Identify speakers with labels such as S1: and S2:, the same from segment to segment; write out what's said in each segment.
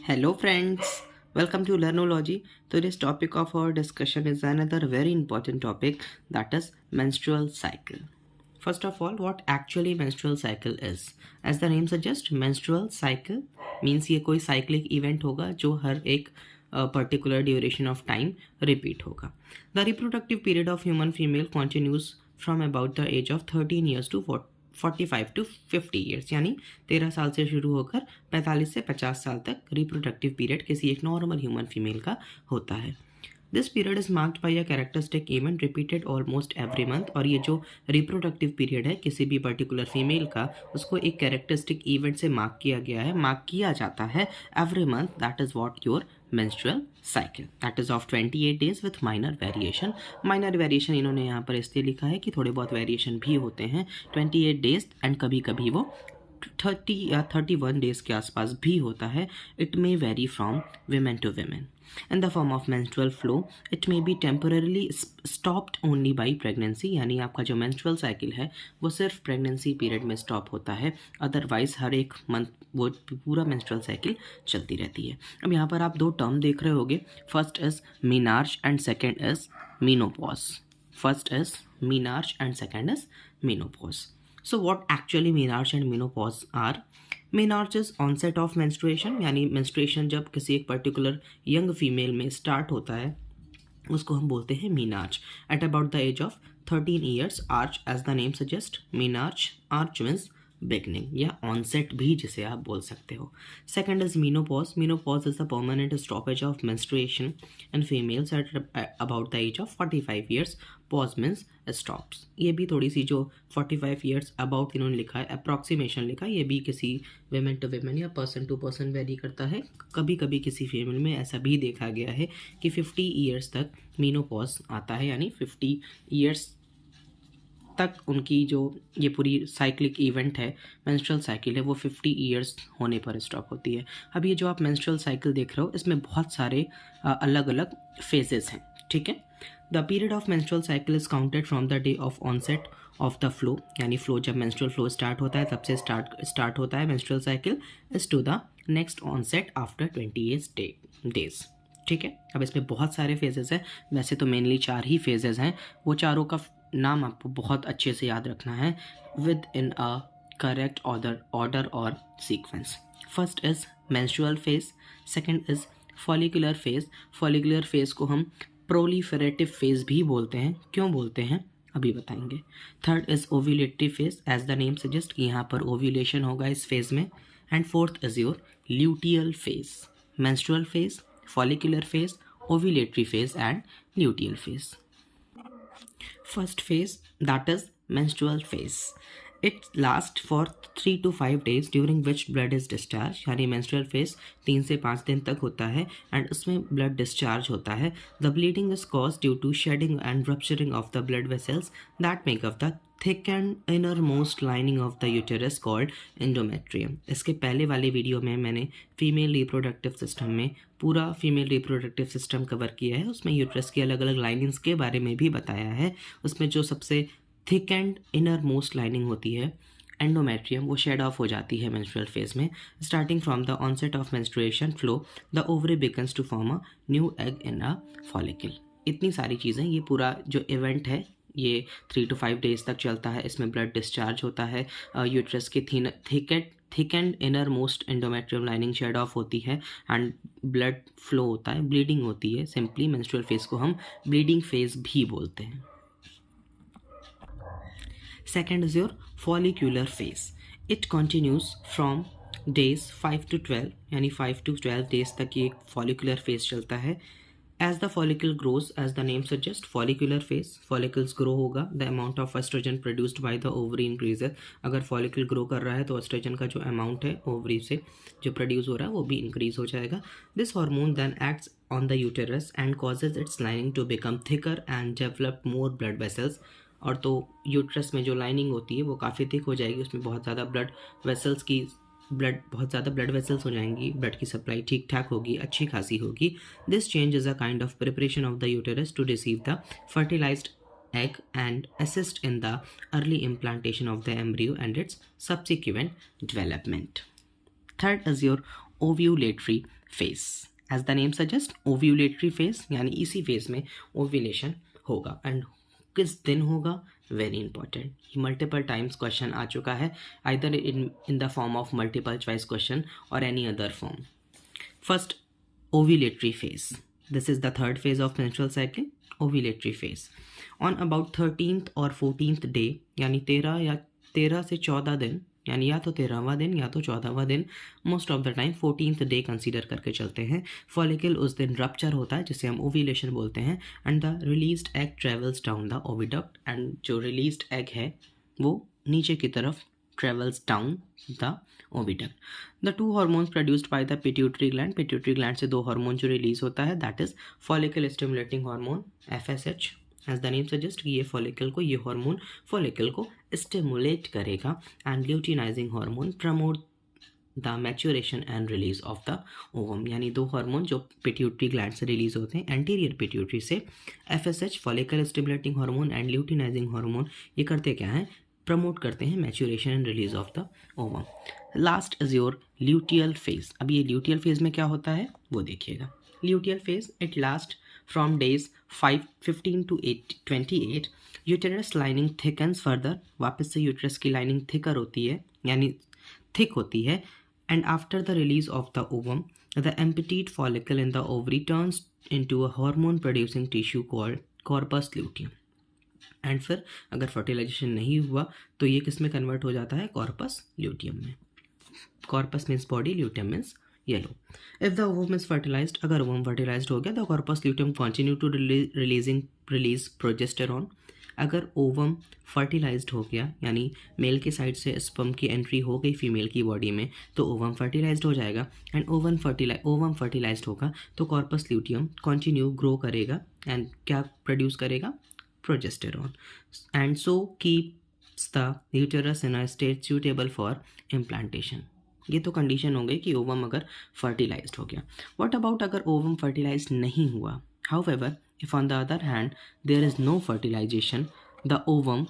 S1: Hello, friends. Welcome to Learnology. Today's topic of our discussion is another very important topic, that is menstrual cycle. First of all, what actually menstrual cycle is? As the name suggests, menstrual cycle means ये कोई cyclic event होगा जो हर एक particular duration of time repeat होगा. The reproductive period of human female continues from about the age of 13 years to 45 to 50 years, यानी 13 साल से शुरू होकर 45 से 50 साल तक रिप्रोडक्टिव पीरियड किसी एक नॉर्मल ह्यूमन फीमेल का होता है. This period is marked by a characteristic event repeated almost every month. और ये जो रिप्रोडक्टिव पीरियड है किसी भी पर्टिकुलर फीमेल का, उसको एक कैरेक्टरिस्टिक इवेंट से मार्क किया गया है, मार्क किया जाता है every month. That is what your menstrual cycle, that is of 28 days with minor variation. minor variation इन्होंने यहाँ पर इसलिए लिखा है कि थोड़े बहुत वेरिएशन भी होते हैं. 28 डेज एंड कभी कभी वो 30 या 31 डेज के आसपास भी होता है. It may very from women to women. In the form of menstrual flow, it may be temporarily stopped only by pregnancy. यानी आपका जो menstrual cycle है वो सिर्फ pregnancy period में stop होता है, अदरवाइज हर एक मंथ वो पूरा menstrual cycle चलती रहती है. अब यहाँ पर आप दो टर्म देख रहे होगे. First is menarche and second is menopause. First is menarche and second is menopause. So what actually menarche and menopause are? Menarche is onset of menstruation, यानी menstruation जब किसी एक particular young female में start होता है उसको हम बोलते हैं menarche. At about the age of 13 years, arch as the name suggests, menarche, arch means beginning या onset भी जिसे आप बोल सकते हो. Second is menopause. Menopause is the permanent stoppage of menstruation in females at about the age of 45 years. Pause means stops. ये भी थोड़ी सी जो 45 years about इन्होंने लिखा है, approximation लिखा है, ये भी किसी women to women या person to person वेरी करता है. कभी कभी किसी फीमेल में ऐसा भी देखा गया है कि 50 years तक menopause आता है, यानी 50 years तक उनकी जो ये पूरी साइक्लिक इवेंट है, मेंस्ट्रुअल साइकिल है, वो 50 ईयर्स होने पर स्टॉप होती है. अब ये जो आप मेंस्ट्रुअल साइकिल देख रहे हो इसमें बहुत सारे अलग अलग फेजेस हैं. ठीक है. The period of menstrual cycle is counted from the day of onset of the flow, यानी फ्लो जब मेंस्ट्रुअल फ्लो स्टार्ट होता है तब से स्टार्ट होता है menstrual cycle, is to the next onset after 28 days. ठीक है. अब इसमें बहुत सारे फेजेस हैं. वैसे तो मेनली 4 ही फेजेस हैं. वो चारों का नाम आपको बहुत अच्छे से याद रखना है within a correct order और sequence. First is menstrual phase, second is follicular phase. Follicular phase को हम प्रोलिफरेटिव फेज भी बोलते हैं. क्यों बोलते हैं अभी बताएंगे. Third is ovulatory phase, as the name suggest कि यहाँ पर ओव्यूलेशन होगा इस फेज में. And fourth is your luteal phase. Menstrual phase, follicular phase, ovulatory phase and luteal phase. First phase, that is menstrual phase. It lasts for 3 to 5 days during which blood is discharged. यानी menstrual phase 3 से 5 दिन तक होता है and उसमें blood discharge होता है. The bleeding is caused due to shedding and rupturing of the blood vessels that make up the thick and innermost lining of the uterus called endometrium. इसके पहले वाले वीडियो में मैंने फीमेल रिप्रोडक्टिव सिस्टम में पूरा female reproductive system cover किया है. उसमें यूट्रस की अलग अलग लाइनिंग्स के बारे में भी बताया है. उसमें जो सबसे thick and innermost lining होती है एंडोमेट्रियम, वो शेड ऑफ हो जाती है मेंस्ट्रुअल फेज में. Starting from the onset of menstruation flow the ovary begins to form a new egg in a follicle. इतनी सारी चीज़ें, ये पूरा जो इवेंट है ये 3 to 5 डेज तक चलता है. इसमें ब्लड डिस्चार्ज होता है, यूट्रस की thick and innermost endometrium lining shed off होती है एंड ब्लड फ्लो होता है, ब्लीडिंग होती है. सिंपली मेंस्ट्रुअल फेज को हम ब्लीडिंग फेज भी बोलते हैं. Second is your follicular phase. It continues from days 5 to 12, यानी 5 to 12 days तक ये follicular phase चलता है. As the follicle grows, as the name suggests, follicular phase, follicles grow होगा. The amount of estrogen produced by the ovary increases. अगर follicle grow कर रहा है तो estrogen का जो amount है ovary से जो produce हो रहा है वो भी increase हो जाएगा. This hormone then acts on the uterus and causes its lining to become thicker and develop more blood vessels. और तो यूट्रस में जो लाइनिंग होती है वो काफ़ी थिक हो जाएगी, उसमें बहुत ज़्यादा बहुत ज़्यादा ब्लड वेसल्स हो जाएंगी, ब्लड की सप्लाई ठीक ठाक होगी, अच्छी खासी होगी. This change is a kind of preparation of the uterus to receive the fertilised egg and assist in the early implantation of the embryo and its subsequent development. Third is your ovulatory phase, as the name suggest ovulatory phase, यानी इसी phase में ovulation होगा। And किस दिन होगा, very important. Multiple times question आ चुका है, either in the form of multiple choice question और any other form. First, ovulatory phase. This is the third phase of menstrual cycle, ovulatory phase. On about 13th और 14th day, यानी 13 से 14 दिन, यानी या तो 13वां दिन या तो 14वां दिन, most of the time 14th day consider करके चलते हैं। फॉलिकल उस दिन रप्चर होता है, जिसे हम ओव्यूलेशन बोलते हैं, and the released egg travels down the oviduct, and जो रिलीज्ड एग है वो नीचे की तरफ travels down the oviduct. The two hormones produced by the pituitary gland से दो हार्मोन जो रिलीज होता है, that is follicle stimulating hormone FSH, as the name suggests कि ये हार्मोन फॉलिकल को स्टिमुलेट करेगा, and luteinizing hormone promote the maturation and release of the ovum, यानी दो हार्मोन जो पिट्यूटरी ग्लैंड से रिलीज होते हैं एंटीरियर पिट्यूटरी से, FSH follicle stimulating hormone and luteinizing hormone, ये करते क्या है, प्रमोट करते हैं maturation and release of the ovum. Last is your luteal phase. अब ये ल्यूटियल फेज में क्या होता है वो देखिएगा। Luteal phase it last from days 15 to 28। Uterus lining thickens further, वापस से यूटेरस की लाइनिंग थिकर होती है, यानी थिक होती है, and after the release of the ovum the emptied follicle in the ovary turns into a hormone producing tissue called corpus luteum. And फिर अगर फर्टिलाइजेशन नहीं हुआ तो ये किस में कन्वर्ट हो जाता है, कॉर्पस ल्यूटियम में। Corpus means body, luteum means yellow. If the ovum is fertilized, अगर ओवम फर्टिलाइज्ड हो गया the corpus luteum continue to release progesterone. अगर ओवम फर्टिलाइज्ड हो गया, यानी मेल के साइड से स्पर्म की एंट्री हो गई फीमेल की बॉडी में, तो ओवम फर्टिलाइज्ड हो जाएगा, एंड ओवम फर्टिलाइज्ड होगा तो कॉर्पस ल्यूटियम कंटिन्यू ग्रो करेगा, एंड क्या प्रोड्यूस करेगा, progesterone, and so keeps the uterus in a state suitable for implantation. ये तो कंडीशन हो गई कि ओवम अगर फर्टिलाइज्ड हो गया। व्हाट अबाउट अगर ओवम फर्टिलाइज्ड नहीं हुआ, however if on the other hand there is no fertilization, the ovum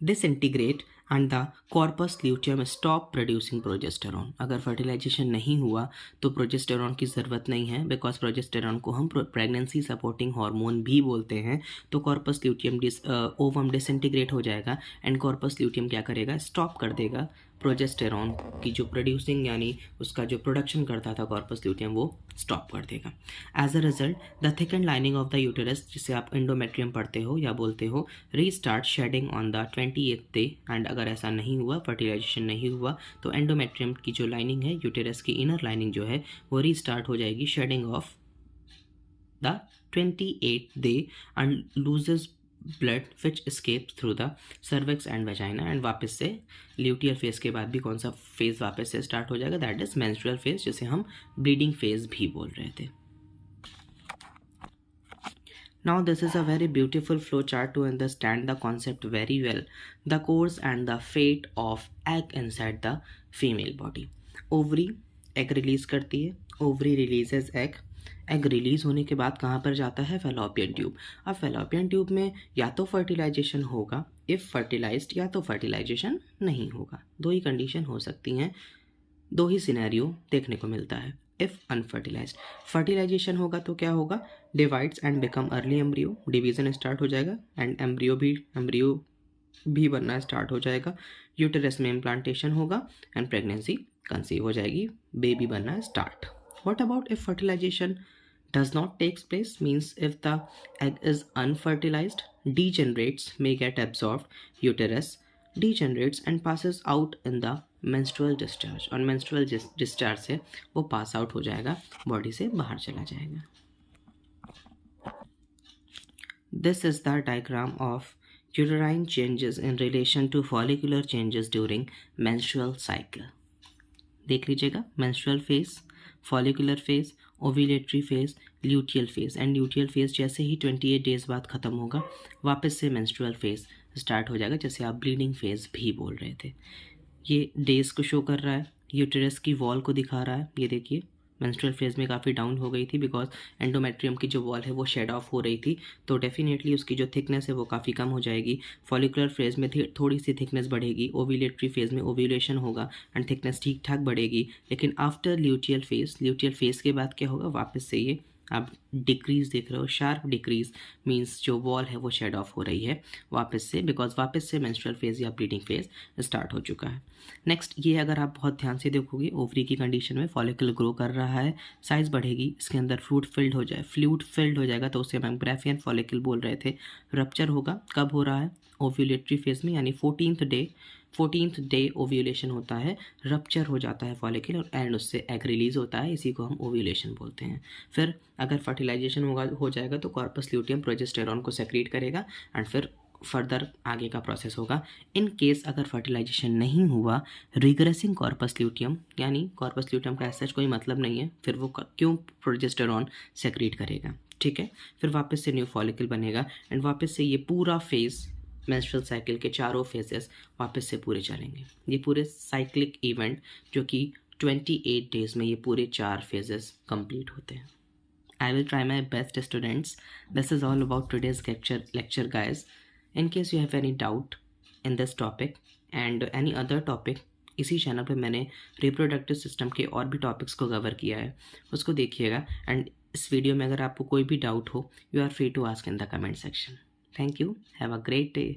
S1: disintegrate and the corpus luteum stop producing progesterone. अगर फर्टिलाइजेशन नहीं हुआ तो प्रोजेस्टेरॉन की ज़रूरत नहीं है, बिकॉज प्रोजेस्टेरॉन को हम प्रेगनेंसी सपोर्टिंग हार्मोन भी बोलते हैं। तो कॉर्पस ल्यूटियम ओवम डिसइंटीग्रेट हो जाएगा, एंड कॉर्पस ल्यूटियम क्या करेगा, स्टॉप कर देगा प्रोजेस्टेरॉन की जो प्रोड्यूसिंग, यानी उसका जो प्रोडक्शन करता था कॉर्पस ल्यूटियम, वो स्टॉप कर देगा। As a result the thicken lining of the uterus, जिसे आप एंडोमेट्रियम पढ़ते हो या बोलते हो, restart shedding on the 28th day. And अगर ऐसा नहीं हुआ, फर्टिलाइजेशन नहीं हुआ, तो एंडोमेट्रियम की जो लाइनिंग है, यूटेरस की इनर लाइनिंग जो है, वो रीस्टार्ट हो जाएगी shedding of the 28th day, and loses blood which escapes through the cervix and vagina, and वापस से ल्यूटियल फेज के बाद भी कौन सा फेज वापस से स्टार्ट हो जाएगा, दैट इज मेंस्ट्रुअल फेज, जिसे हम ब्लीडिंग फेज भी बोल रहे थे। Now this is a very beautiful flow chart to understand the concept very well, the course and the fate of egg inside the female body. Ovary egg release करती है, ovary releases egg, egg release होने के बाद कहाँ पर जाता है, fallopian tube. अब फेलोपियन ट्यूब में या तो फर्टिलाइजेशन होगा इफ़ फर्टिलाइज्ड, या तो फर्टिलाइजेशन नहीं होगा। दो ही कंडीशन हो सकती हैं, दो ही सिनेरियो देखने को मिलता है। इफ़ अनफर्टिलाइज्ड, फर्टिलाइजेशन होगा तो क्या होगा, divides and become early embryo, division start हो जाएगा, एंड एम्ब्रियो भी बनना स्टार्ट हो जाएगा। यूटेरस में इम्प्लांटेशन होगा, एंड प्रेगनेंसी कंसीव हो जाएगी, बेबी बनना start. What about if fertilization does not takes place, means if the egg is unfertilized, degenerates may get absorbed, uterus degenerates and passes out in the menstrual discharge, और menstrual discharge से वो pass out हो जाएगा, body से बाहर चला जाएगा। This is the diagram of uterine changes in relation to follicular changes during menstrual cycle. देख लीजिएगा, menstrual phase, follicular phase, ovulatory phase, luteal phase, and luteal phase जैसे ही 28 डेज बाद ख़त्म होगा, वापस से मेंस्ट्रुअल फेज स्टार्ट हो जाएगा, जैसे आप ब्लीडिंग फेज भी बोल रहे थे। ये डेज को शो कर रहा है, यूटेरस की वॉल को दिखा रहा है, ये देखिए मेंस्ट्रुअल फेज में काफ़ी डाउन हो गई थी बिकॉज एंडोमेट्रियम की जो वॉल है वो शेड ऑफ हो रही थी, तो डेफिनेटली उसकी जो थिकनेस है वो काफ़ी कम हो जाएगी। फॉलिकुलर फेज में थोड़ी सी थिकनेस बढ़ेगी, ओव्यूलेटरी फेज में ओव्यूलेशन होगा एंड थिकनेस ठीक ठाक बढ़ेगी। लेकिन आफ्टर ल्यूटियल फेज के बाद क्या होगा, वापस से ये आप डिक्रीज देख रहे हो, शार्प डिक्रीज, मींस जो वॉल है वो शेड ऑफ हो रही है वापस से, बिकॉज वापस से मेंस्ट्रुअल फेज या ब्लीडिंग फेज स्टार्ट हो चुका है। नेक्स्ट ये अगर आप बहुत ध्यान से देखोगे, ओवरी की कंडीशन में फॉलिकल ग्रो कर रहा है, साइज बढ़ेगी, इसके अंदर फ्लूइड फिल्ड हो जाएगा, तो उसे हम ग्राफियन फॉलिकल बोल रहे थे। रप्चर होगा, कब हो रहा है, ओव्यूलेटरी फेज में, यानी 14th डे ओव्यूलेशन होता है, रप्चर हो जाता है फॉलिकल एंड उससे एग रिलीज होता है, इसी को हम ओव्यूलेशन बोलते हैं। फिर अगर फर्टिलाइजेशन हो जाएगा तो कॉर्पस ल्यूटियम प्रोजेस्टेरॉन को सेक्रेट करेगा एंड फिर फर्दर आगे का प्रोसेस होगा। इन केस अगर फर्टिलाइजेशन नहीं हुआ, रिग्रेसिंग कॉर्पस ल्यूटियम, यानी कॉर्पस ल्यूटियम का ऐसा कोई मतलब नहीं है, फिर वो क्यों प्रोजेस्टेरॉन सेक्रेट करेगा, ठीक है। फिर वापस से न्यू फॉलिकल बनेगा एंड वापस से ये पूरा फेज, मेंस्ट्रुअल साइकिल के चारों फेजेस वापस से पूरे चलेंगे। ये पूरे साइक्लिक इवेंट जो कि 28 डेज में ये पूरे 4 फेजेस कंप्लीट होते हैं। I will try my best, students. This is all about today's lecture, guys. In case you have any doubt in this topic and any other topic, इसी channel पे मैंने रिप्रोडक्टिव सिस्टम के और भी topics को cover किया है, उसको देखिएगा। एंड इस वीडियो में अगर आपको कोई भी डाउट हो, you are free to ask in the comment section. Thank you, have a great day.